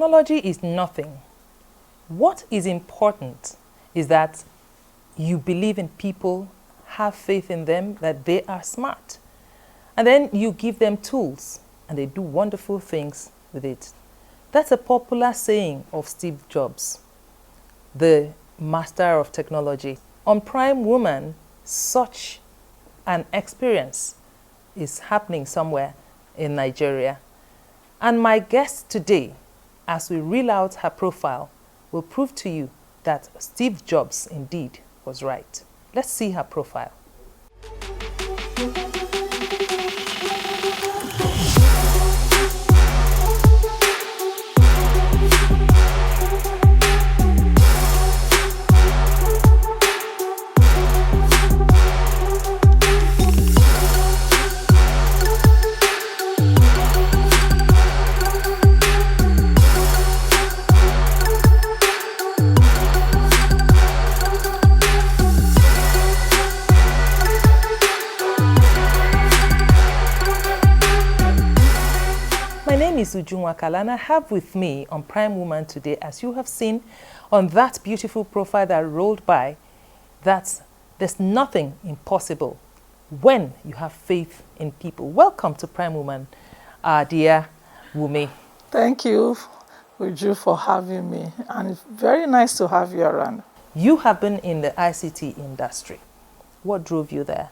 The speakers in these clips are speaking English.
technology is nothing. What is important is that you believe in people, have faith in them, that they are smart. And then you give them tools, and they do wonderful things with it. That's a popular saying of Steve Jobs, the master of technology. On Prime Woman, such an experience is happening somewhere in Nigeria. And my guest today, as we reel out her profile, will prove to you that Steve Jobs indeed was right. Let's see her profile. And I have with me on Prime Woman today, as you have seen on that beautiful profile that rolled by, that there's nothing impossible when you have faith in people. Welcome to Prime Woman, dear Wunmi. Thank you, Uju, for having me. And it's very nice to have you around. You have been in the ICT industry. What drove you there?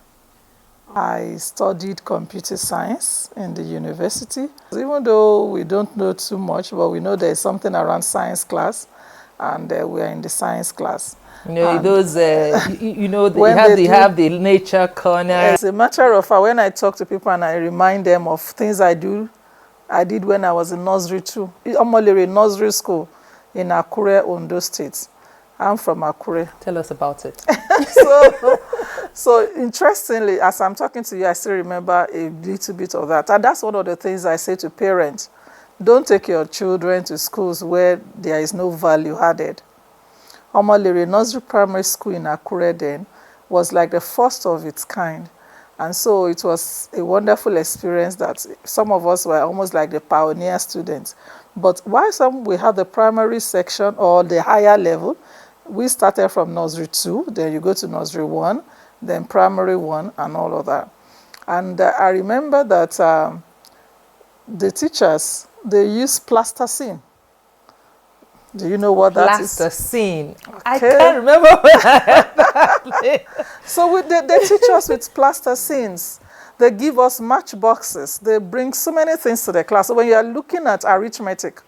I studied computer science in the university. Even though we don't know too much, but we know there's something around science class, and we are in the science class. You know, and those, they have the nature corner. As a matter of fact, when I talk to people and I remind them of things I did when I was in nursery too. Omolere Nursery School in Akure, Ondo State. I'm from Akure. Tell us about it. So interestingly, as I'm talking to you, I still remember a little bit of that. And that's one of the things I say to parents. Don't take your children to schools where there is no value added. Omolere Nursery Primary School in Akure then was like the first of its kind. And so it was a wonderful experience that some of us were almost like the pioneer students. But while some we have the primary section or the higher level, we started from nursery 2, then you go to nursery 1, then primary 1, and all of that. And I remember that the teachers, they use plasticine. Do you know what that is? Plasticine. Okay. I can't remember when I heard that. So they teach us with plasticines. They give us matchboxes. They bring so many things to the class. So when you are looking at arithmetic,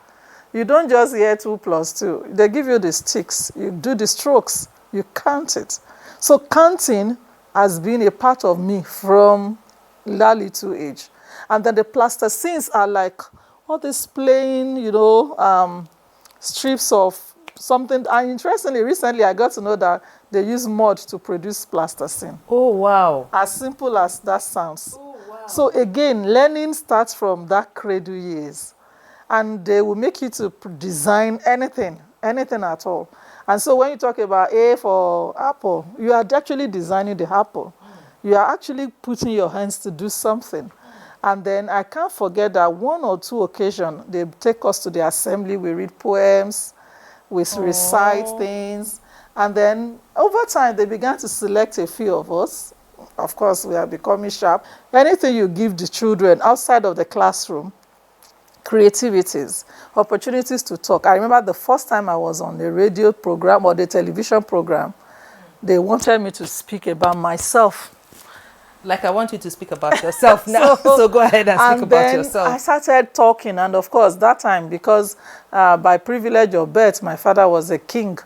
you don't just hear 2 plus 2. They give you the sticks. You do the strokes. You count it. So counting has been a part of me from that little age. And then the plasticines are like all this plain, strips of something. And interestingly, recently I got to know that they use mud to produce plasticine. Oh, wow. As simple as that sounds. Oh, wow. So again, learning starts from that cradle years. And they will make you to design anything at all. And so when you talk about A for apple, you are actually designing the apple. You are actually putting your hands to do something. And then I can't forget that 1 or 2 occasions, they take us to the assembly, we read poems, we recite things. And then over time, they began to select a few of us. Of course, we are becoming sharp. Anything you give the children outside of the classroom, creativities, opportunities to talk. I remember the first time I was on the radio program or the television program, they wanted me to speak about myself. Like I want you to speak about yourself now, so go ahead and speak about yourself. I started talking, and of course, that time, because by privilege of birth, my father was a king,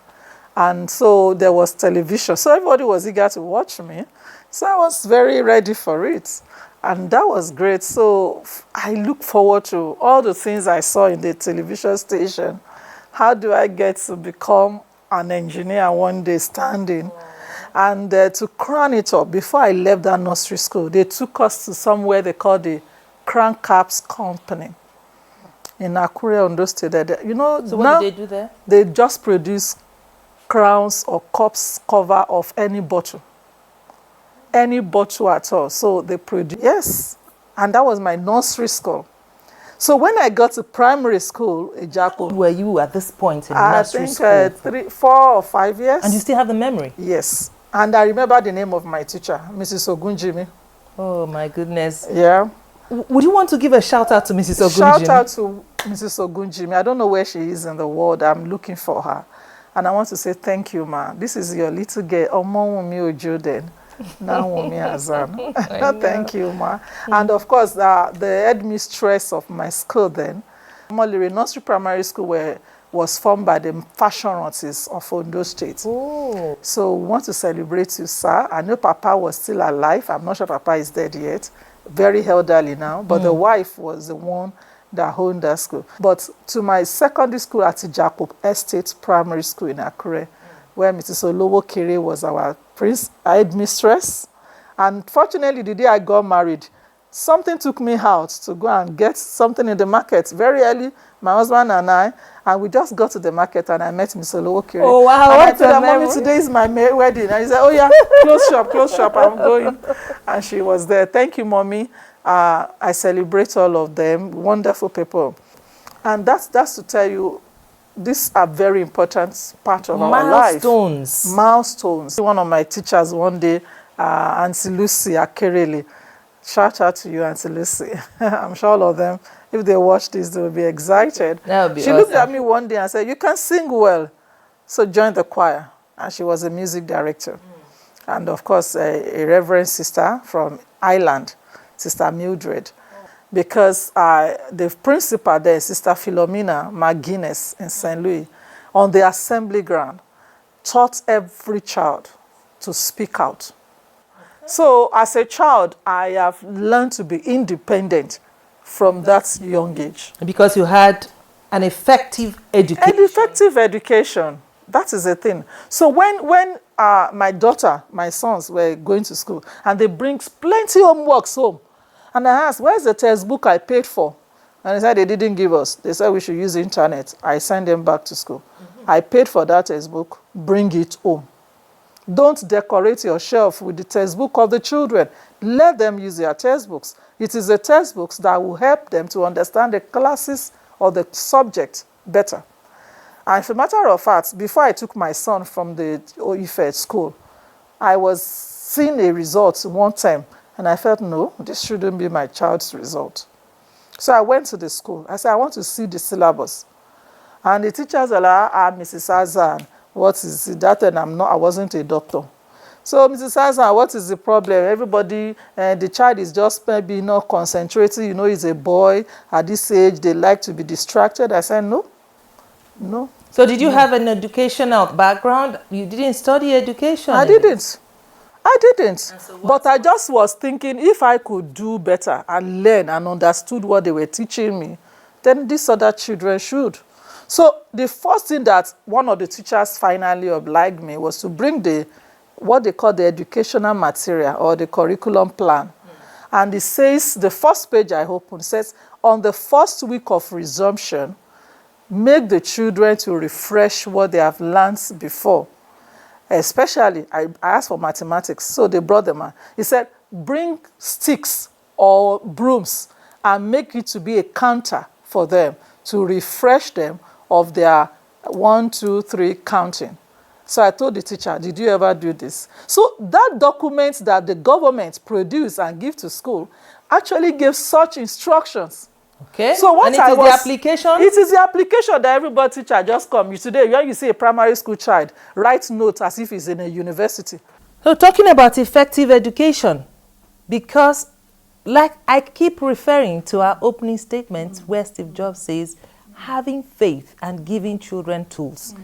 and so there was television. So everybody was eager to watch me. So I was very ready for it. And that was great. So I look forward to all the things I saw in the television station. How do I get to become an engineer one day standing? And to crown it up, before I left that nursery school, they took us to somewhere they call the Crown Caps Company in Akure, Ondo State. So what did they do there? They just produce crowns or cups cover of any bottle at all. So they produce, yes. And that was my nursery school. So when I got to primary school in Japo, Were you at this point in I nursery think school? 3, 4 or 5 years. And you still have the memory? Yes. And I remember the name of my teacher, Mrs. Ogunjimi. Oh my goodness. Yeah. Would you want to give a shout out to Mrs. Ogunjimi? Shout out to Mrs. Ogunjimi. I don't know where she is in the world. I'm looking for her. And I want to say thank you, ma. This is your little girl, Omo Wunmi Ojoden. Now Wunmi Hassan. Thank you, ma. And of course, the headmistress of my school then, Molire Nursery Primary School, was formed by the fashion artists of Ondo State. Oh. So we want to celebrate you, sir. I know Papa was still alive. I'm not sure Papa is dead yet. Very elderly now. But the wife was the one that owned that school. But to my secondary school at Jacob Estate Primary School in Akure, where Mrs. Olowo Kere was our headmistress. And fortunately, the day I got married, something took me out to go and get something in the market very early, my husband and I, and we just got to the market and I met Mrs. Olowo Kere. Oh, wow. And I told her, Mommy, today is my wedding. And he said, oh yeah, close shop, I'm going. And she was there. Thank you, Mommy. I celebrate all of them, wonderful people. And that's to tell you, these are very important part of our life. Milestones. One of my teachers one day, Auntie Lucy Akerele, shout out to you, Auntie Lucy. I'm sure all of them, if they watch this, they will be excited. That would be She awesome. looked at me one day and said, you can sing well, so join the choir. And she was a music director. And of course, a reverend sister from Ireland, Sister Mildred. Because the principal there, Sister Philomena McGuinness in St. Louis, on the assembly ground, taught every child to speak out. So as a child, I have learned to be independent from that young age. Because you had an effective education. An effective education. That is the thing. So when my daughter, my sons were going to school, and they bring plenty of homeworks home, and I asked, where's the textbook I paid for? And they said they didn't give us. They said we should use the internet. I sent them back to school. I paid for that textbook. Bring it home. Don't decorate your shelf with the textbook of the children. Let them use their textbooks. It is the textbooks that will help them to understand the classes or the subject better. And as a matter of fact, before I took my son from the Ife school, I was seeing a result one time, and I felt, no, this shouldn't be my child's result. So I went to the school. I said, I want to see the syllabus. And the teachers are like, Mrs. Hassan, what is it? That and I wasn't a doctor. So Mrs. Hassan, what is the problem? Everybody, the child is just maybe not concentrating. You know, he's a boy. At this age, they like to be distracted. I said, no. So did you have an educational background? You didn't study education? I didn't. But I just was thinking, if I could do better and learn and understood what they were teaching me, then these other children should. So the first thing that one of the teachers finally obliged me was to bring what they call the educational material or the curriculum plan. And it says, the first page I opened says, on the first week of resumption, make the children to refresh what they have learned before. Especially, I asked for mathematics, so they brought them. He said, bring sticks or brooms and make it to be a counter for them to refresh them of their 1, 2, 3 counting. So I told the teacher, did you ever do this? So that document that the government produced and give to school actually gave such instructions. Okay. So what and it is the application? It is the application that everybody teacher just come. Today, when you see a primary school child, write notes as if he's in a university. So talking about effective education, because like I keep referring to our opening statement where Steve Jobs says, having faith and giving children tools.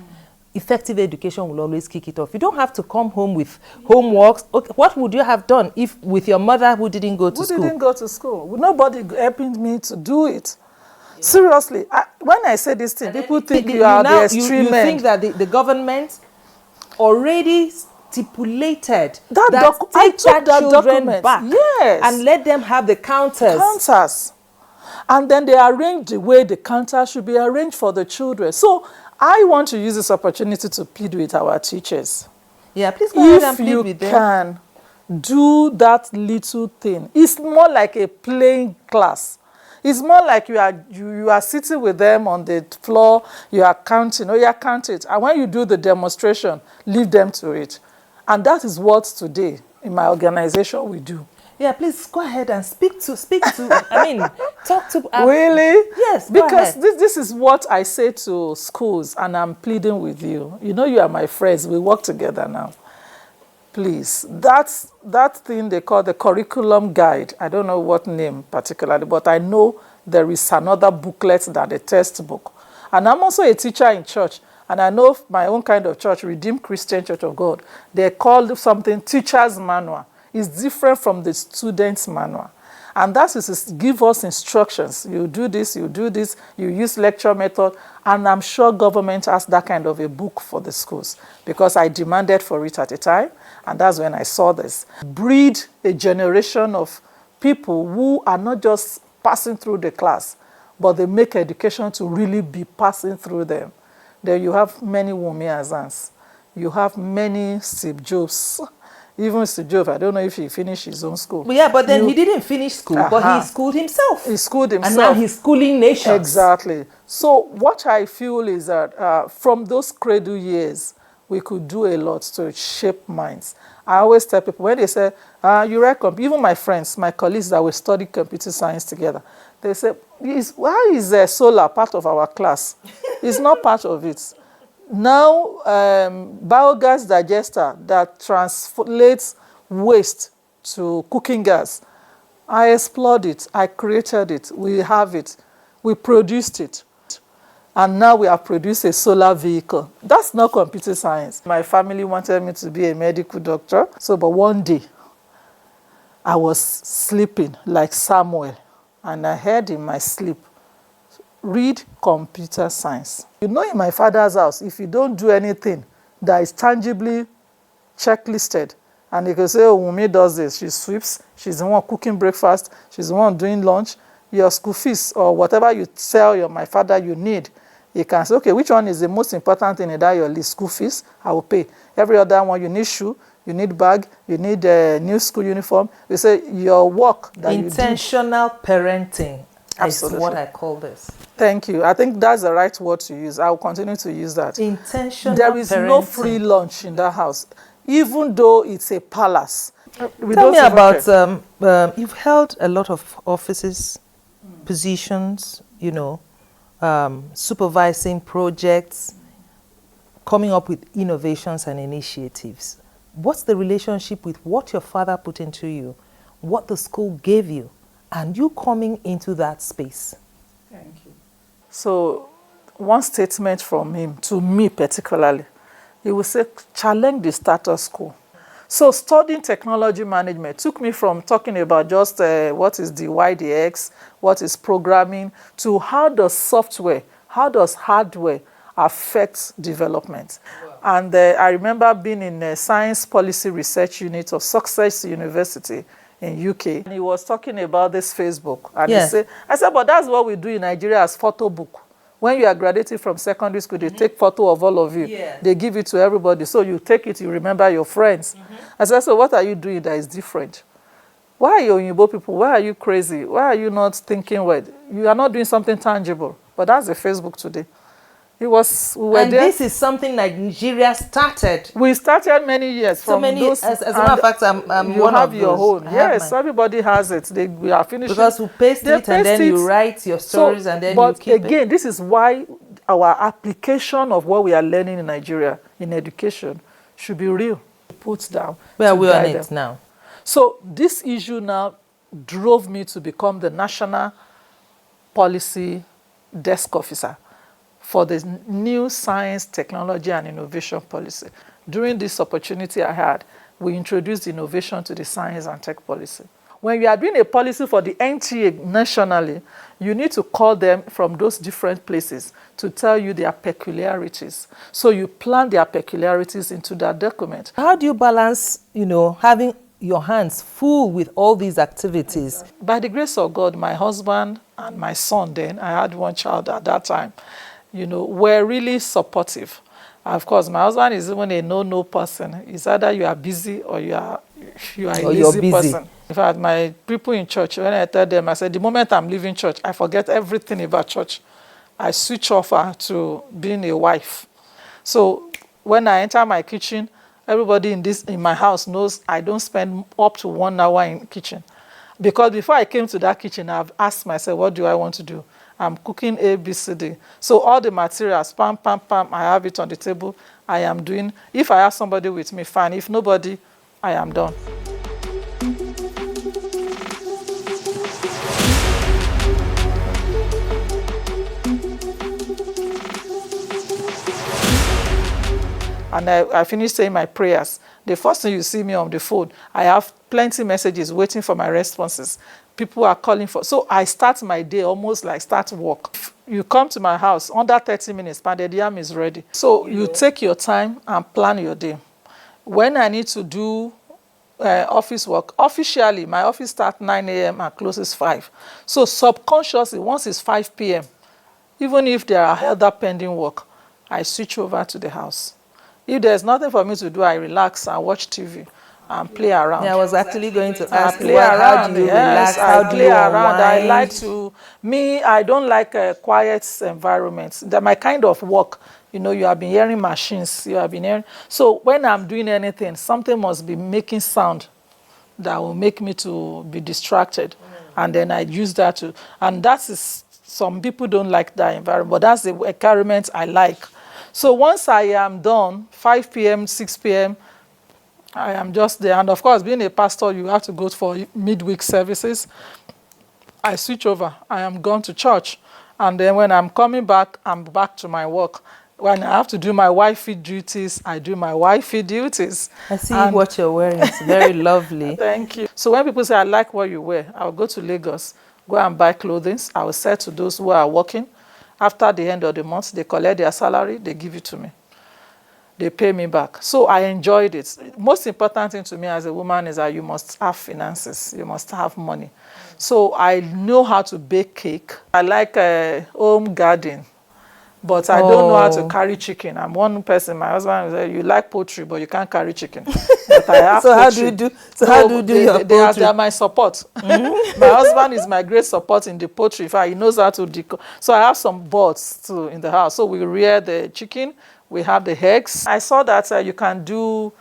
Effective education will always kick it off. You don't have to come home with homeworks. Okay, what would you have done if with your mother who didn't go to school? Who didn't go to school? With nobody helping me to do it. Yeah. Seriously, when I say this thing, people think you are the extreme end. You think that the government already stipulated that take that children back, yes, and let them have the counters. And then they arrange the way the counters should be arranged for the children. So I want to use this opportunity to plead with our teachers. Yeah, please go ahead and plead with them. If you can do that little thing, it's more like a playing class. It's more like you are sitting with them on the floor, you are counting, or you are counting it. And when you do the demonstration, leave them to it. And that is what today in my organization we do. Yeah, please go ahead and speak to, I mean, talk to. Really? Yes, because this is what I say to schools, and I'm pleading with you. You know, you are my friends. We work together now. Please, that thing they call the curriculum guide. I don't know what name particularly, but I know there is another booklet than the textbook. And I'm also a teacher in church, and I know my own kind of church, Redeemed Christian Church of God. They call something teacher's manual. It's different from the student's manual. And that is give us instructions. You do this, you use lecture method. And I'm sure government has that kind of a book for the schools because I demanded for it at a time. And that's when I saw this. Breed a generation of people who are not just passing through the class, but they make education to really be passing through them. There you have many Wunmi Hassans. You have many Steve Jobs. Even Steve Jobs, I don't know if he finished his own school. Yeah, but then he didn't finish school, but he schooled himself. He schooled himself. And now he's schooling nations. Exactly. So what I feel is that from those cradle years, we could do a lot to shape minds. I always tell people, when they say, you write computer, even my friends, my colleagues that we study computer science together, they say, why is solar part of our class? It's not part of it. Now, biogas digester that translates waste to cooking gas, I explored it, I created it, we have it, we produced it. And now we have produced a solar vehicle. That's not computer science. My family wanted me to be a medical doctor. But one day, I was sleeping like Samuel, and I heard in my sleep, read computer science. You know, in my father's house, if you don't do anything that is tangibly checklisted, and you can say, oh, Wunmi does this, she sweeps, she's the one cooking breakfast, she's the one doing lunch, your school fees or whatever you tell my father you need, you can say, okay, which one is the most important thing in that your list? School fees, I will pay. Every other one, you need shoe, you need bag, you need a new school uniform. You say your work that intentional parenting. Absolutely. Is what I call this. Thank you. I think that's the right word to use. I will continue to use that. Intentional There is parenting. no free lunch in that house, even though it's a palace. Tell me about, you've held a lot of offices, positions, you know, supervising projects, coming up with innovations and initiatives. What's the relationship with what your father put into you, what the school gave you, and you coming into that space? Thank you. So, one statement from him, to me particularly, he would say, challenge the status quo. So studying technology management took me from talking about just what is the YDX, what is programming, to how does software, how does hardware affect development. Wow. And I remember being in a science policy research unit of Success University in UK. And he was talking about this Facebook. And yes. I said, but that's what we do in Nigeria as photo book. When you are graduating from secondary school, they take photo of all of you. Yeah. They give it to everybody. So you take it, you remember your friends. I said, so what are you doing that is different? Why are you Oyinbo people? Why are you crazy? Why are you not thinking well? You are not doing something tangible. But that's the Facebook today. We were there. This is something Nigeria started. We started many years from those. As a matter of fact, I'm you one have of your those. own. Yes, everybody has it. We are finishing. Because we paste it and then you write your stories and then you keep it. But again, this is why our application of what we are learning in Nigeria in education should be real. Put down. Well, we're on it now. So this issue now drove me to become the National Policy Desk Officer for the new Science, Technology and Innovation Policy. During this opportunity I had, we introduced innovation to the science and tech policy. When you are doing a policy for the NTA nationally, you need to call them from those different places to tell you their peculiarities. So you plan their peculiarities into that document. How do you balance, you know, having your hands full with all these activities? By the grace of God, my husband and my son then, I had one child at that time, you know, were really supportive. Of course, my husband is even a no person. It's either you are busy or you are a Or you're lazy busy. person. In fact, my people in church, when I tell them, I said, the moment I'm leaving church, I forget everything about church. I switch off to being a wife. So when I enter my kitchen, everybody in my house knows I don't spend up to 1 hour in kitchen. Because before I came to that kitchen, I've asked myself, what do I want to do? I'm cooking A, B, C, D. So all the materials, pam, pam, pam, I have it on the table. I am doing. If I have somebody with me, fine. If nobody, I am done. And I finished saying my prayers. The first thing you see me on the phone, I have plenty messages waiting for my responses. People are calling for. So I start my day almost like start work. You come to my house, under 30 minutes, pounded yam is ready. So you take your time and plan your day. When I need to do office work, officially, my office starts 9 a.m. and closes 5. So subconsciously, once it's 5 p.m., even if there are other pending work, I switch over to the house. If there's nothing for me to do, I relax and watch TV and play around. Yeah, I was actually going to I ask, play well, how around. do you Yes, relax? How I do play you around. I unwind? like to. I don't like a quiet environment. My kind of work. You have been hearing machines. You have been hearing. So when I'm doing anything, something must be making sound that will make me to be distracted, and then I use that to. And that is, some people don't like that environment, but that's the environment I like. So once I am done, 5 p.m., 6 p.m., I am just there. And of course, being a pastor, you have to go for midweek services. I switch over. I am gone to church. And then when I'm coming back, I'm back to my work. When I have to do my wifey duties, I do my wifey duties. I see what you're wearing. It's very lovely. Thank you. So when people say, I like what you wear, I'll go to Lagos, go and buy clothing. I will sell to those who are working. After the end of the month, they collect their salary, they give it to me. They pay me back. So I enjoyed it. Most important thing to me as a woman is that you must have finances. You must have money. So I know how to bake cake. I like home garden. But I don't know how to carry chicken. I'm one person. My husband said, you like poultry, but you can't carry chicken. But I have So poultry. how do you do? So how do you do your poultry? They are my support. My husband is my great support in the poultry. In fact, he knows how to So I have some birds too in the house. So we rear the chicken. We have the eggs. I saw that you can do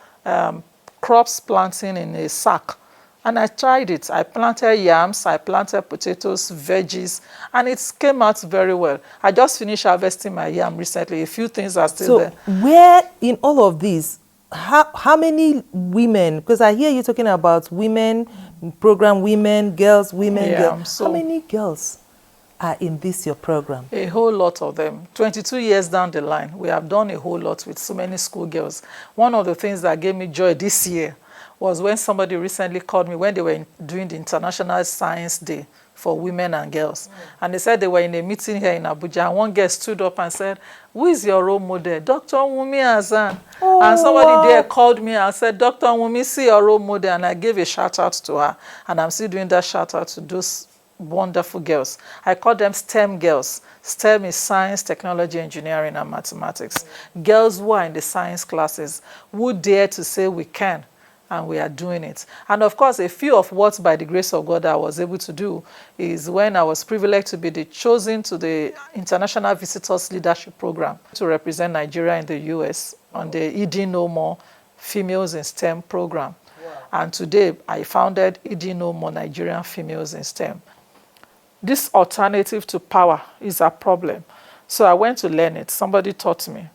crops planting in a sack. And I tried it. I planted yams, I planted potatoes, veggies, and it came out very well. I just finished harvesting my yam recently. A few things are still there. So where in all of these, how many women, because I hear you talking about women, program women, girls, women, girls. So how many girls are in this your program? A whole lot of them. 22 years down the line, we have done a whole lot with so many schoolgirls. One of the things that gave me joy this year was when somebody recently called me when they were doing the International Science Day for women and girls. And they said they were in a meeting here in Abuja, and one girl stood up and said, who is your role model? Dr. Wunmi Hassan. And somebody there called me and said, Dr. Wunmi, see your role model. And I gave a shout out to her. And I'm still doing that shout out to those wonderful girls. I call them STEM girls. STEM is science, technology, engineering, and mathematics. Girls who are in the science classes, who dare to say we can. And we are doing it. And of course, a few of what, by the grace of God, I was able to do is when I was privileged to be chosen to the International Visitors Leadership Program to represent Nigeria in the US on the ED No More Females in STEM program. Wow. And today, I founded ED No More Nigerian Females in STEM. This alternative to power is a problem. So I went to learn it. Somebody taught me.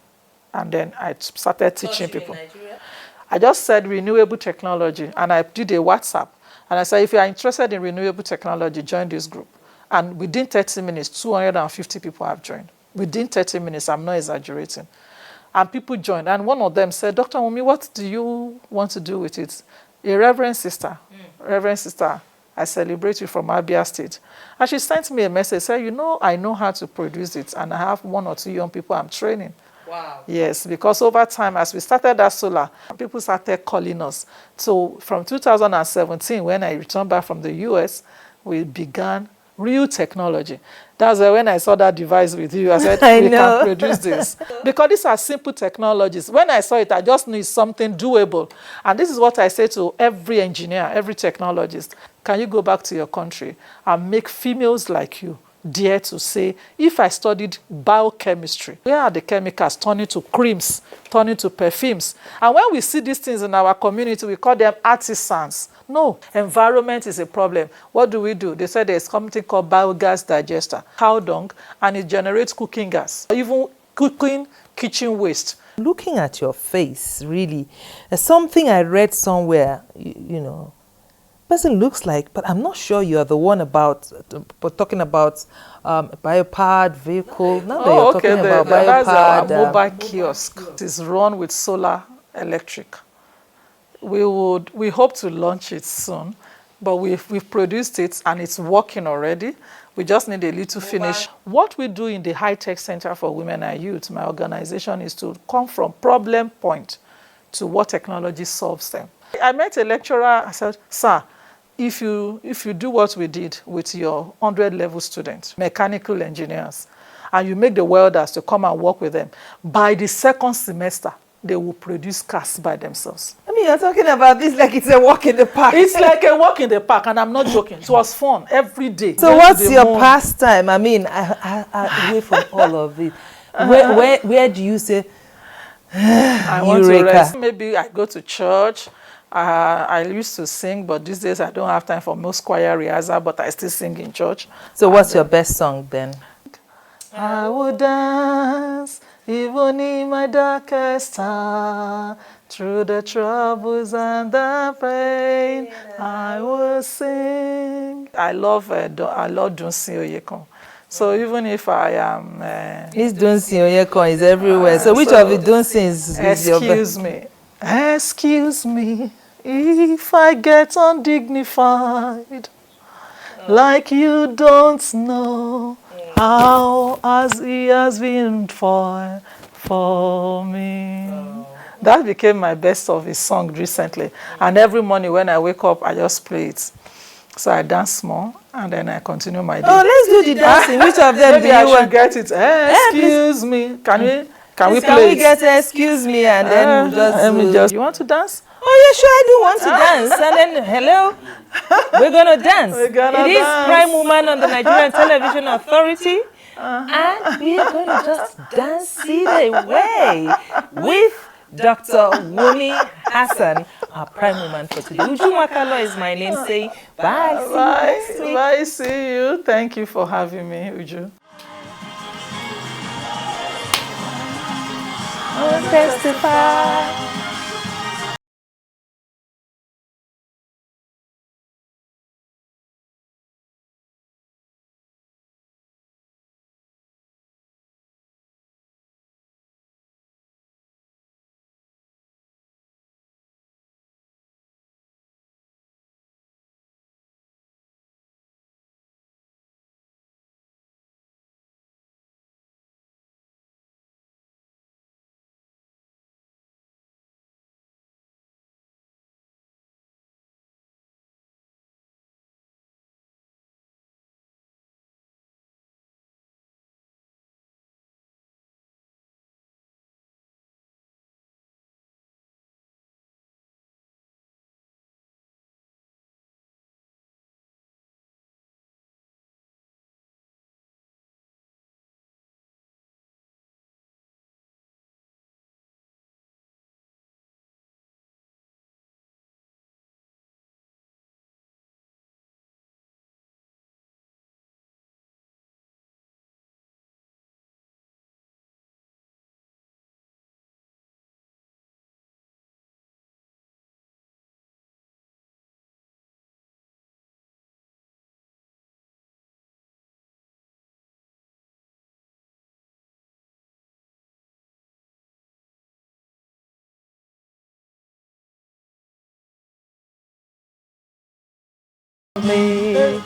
And then I started teaching people. I just said renewable technology, and I did a WhatsApp. And I said, if you are interested in renewable technology, join this group. And within 30 minutes, 250 people have joined. Within 30 minutes, I'm not exaggerating. And people joined. And one of them said, Dr. Wunmi, what do you want to do with it? A reverend sister, I celebrate you from Abia State. And she sent me a message, said, I know how to produce it, and I have 1 or 2 young people I'm training. Wow. Yes, because over time, as we started that solar, people started calling us. So from 2017, when I returned back from the US, we began real technology. That's why when I saw that device with you, I said, I we know. can produce this. Because these are simple technologies. When I saw it, I just knew it's something doable. And this is what I say to every engineer, every technologist. Can you go back to your country and make females like you dare to say, if I studied biochemistry, where are the chemicals turning to creams, turning to perfumes? And when we see these things in our community, we call them artisans. No, environment is a problem. What do? They said there's something called biogas digester, cow dung, and it generates cooking gas, even cooking kitchen waste. Looking at your face, really, there's something I read somewhere, you know, person looks like, but I'm not sure you're the one talking about biopowered vehicle. Now that you're talking about That's our biopowered mobile kiosk. It is run with solar electric. We hope to launch it soon, but we've produced it and it's working already. We just need a little finish. What we do in the High Tech Center for Women and Youth, my organization, is to come from problem point to what technology solves them. I met a lecturer. I said, sir, if you do what we did with your 100-level students, mechanical engineers, and you make the welders to come and work with them, by the second semester, they will produce cars by themselves. I mean, you're talking about this like it's a walk in the park. It's like a walk in the park, and I'm not joking. It was fun every day. So what's your pastime? I mean, away from all of it, where do you say, I want to rest? Maybe I go to church. I used to sing, but these days I don't have time for most choir rehearsal, but I still sing in church. So what's your best song then? I will dance even in my darkest hour, through the troubles and the pain, I will sing. I love Dunsin Oyekan. So even if I am... This Dunsin Oyekan is everywhere. So which of the Dunsins is your best? Excuse me if I get undignified, like you don't know how as he has been for me. That became my best of his song recently. And every morning when I wake up, I just play it. So I dance more, and then I continue my day. Oh, let's do the dancing. Which of them Maybe I should get it. Excuse me. Can we play Can we get excuse me, and then we'll just... You want to dance? Oh, yeah, sure, I do want to dance. And then, hello, we're going to dance. It is Prime Woman on the Nigerian Television Authority. And we're going to just dance it away with Dr. Wunmi Hassan, our Prime Woman for today. Uju Makalo is my name. Say bye. Bye. See you. Thank you for having me, Uju. I will testify. Me.